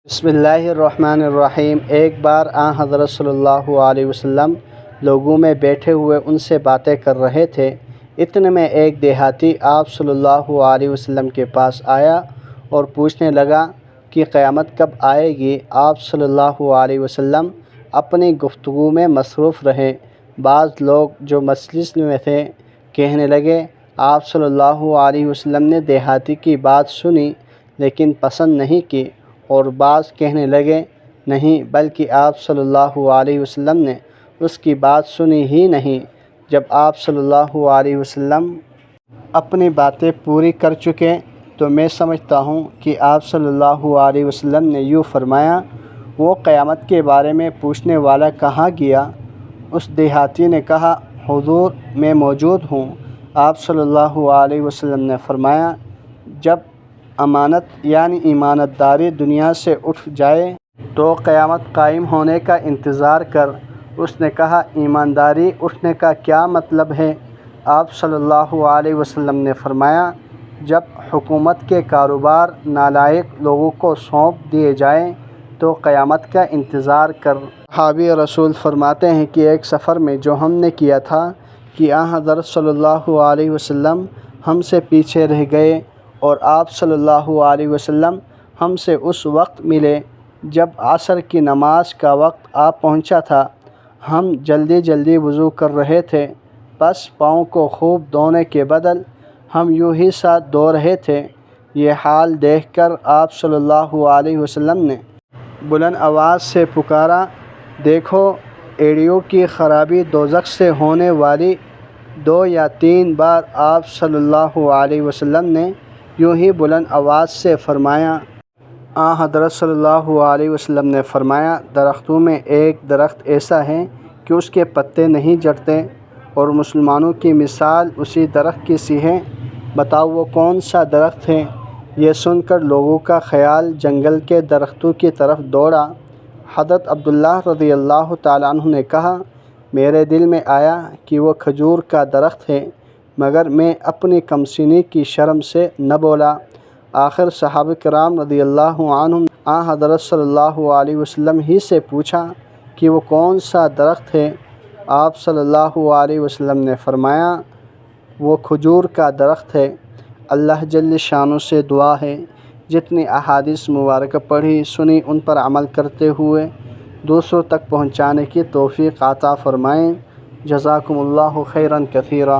بسم اللہ الرحمن الرحیم۔ ایک بار حضرت صلی اللہ علیہ وسلم لوگوں میں بیٹھے ہوئے ان سے باتیں کر رہے تھے۔ اتنے میں ایک دیہاتی آپ صلی اللہ علیہ وسلم کے پاس آیا اور پوچھنے لگا کہ قیامت کب آئے گی۔ آپ صلی اللہ علیہ وسلم اپنی گفتگو میں مصروف رہے۔ بعض لوگ جو مجلس میں تھے کہنے لگے، آپ صلی اللہ علیہ وسلم نے دیہاتی کی بات سنی لیکن پسند نہیں کی، اور بعض کہنے لگے، نہیں بلکہ آپ صلی اللہ علیہ وسلم نے اس کی بات سنی ہی نہیں۔ جب آپ صلی اللہ علیہ وسلم اپنی باتیں پوری کر چکے تو میں سمجھتا ہوں کہ آپ صلی اللہ علیہ وسلم نے یوں فرمایا، وہ قیامت کے بارے میں پوچھنے والا کہاں گیا؟ اس دیہاتی نے کہا، حضور میں موجود ہوں۔ آپ صلی اللہ علیہ وسلم نے فرمایا، جب امانت یعنی ایمانت داری دنیا سے اٹھ جائے تو قیامت قائم ہونے کا انتظار کر۔ اس نے کہا، ایمانداری اٹھنے کا کیا مطلب ہے؟ آپ صلی اللہ علیہ وسلم نے فرمایا، جب حکومت کے کاروبار نالائق لوگوں کو سونپ دیے جائیں تو قیامت کا انتظار کر۔ صحابی رسول فرماتے ہیں کہ ایک سفر میں جو ہم نے کیا تھا کہ حضرت صلی اللہ علیہ وسلم ہم سے پیچھے رہ گئے اور آپ صلی اللہ علیہ وسلم ہم سے اس وقت ملے جب عصر کی نماز کا وقت پہنچا تھا۔ ہم جلدی جلدی وضو کر رہے تھے، بس پاؤں کو خوب دھونے کے بدل ہم یوں ہی ساتھ دھو رہے تھے۔ یہ حال دیکھ کر آپ صلی اللہ علیہ وسلم نے بلند آواز سے پکارا، دیکھو ایڑیوں کی خرابی دوزخ سے ہونے والی۔ 2 یا 3 بار آپ صلی اللہ علیہ وسلم نے یوں ہی بلند آواز سے فرمایا۔ حضرت صلی اللہ علیہ وسلم نے فرمایا، درختوں میں ایک درخت ایسا ہے کہ اس کے پتے نہیں جھڑتے، اور مسلمانوں کی مثال اسی درخت کی سی ہے۔ بتاؤ وہ کون سا درخت ہے؟ یہ سن کر لوگوں کا خیال جنگل کے درختوں کی طرف دوڑا۔ حضرت عبداللہ رضی اللہ تعالیٰ عنہ نے کہا، میرے دل میں آیا کہ وہ کھجور کا درخت ہے، مگر میں اپنی کم سنی کی شرم سے نہ بولا۔ آخر صحابہ کرام رضی اللہ عنہم حضرت صلی اللہ علیہ وسلم ہی سے پوچھا کہ وہ کون سا درخت ہے؟ آپ صلی اللہ علیہ وسلم نے فرمایا، وہ کھجور کا درخت ہے۔ اللہ جل شانہ سے دعا ہے، جتنی احادیث مبارکہ پڑھی سنی ان پر عمل کرتے ہوئے دوسروں تک پہنچانے کی توفیق عطا فرمائیں۔ جزاکم اللہ خیرا کثیرا۔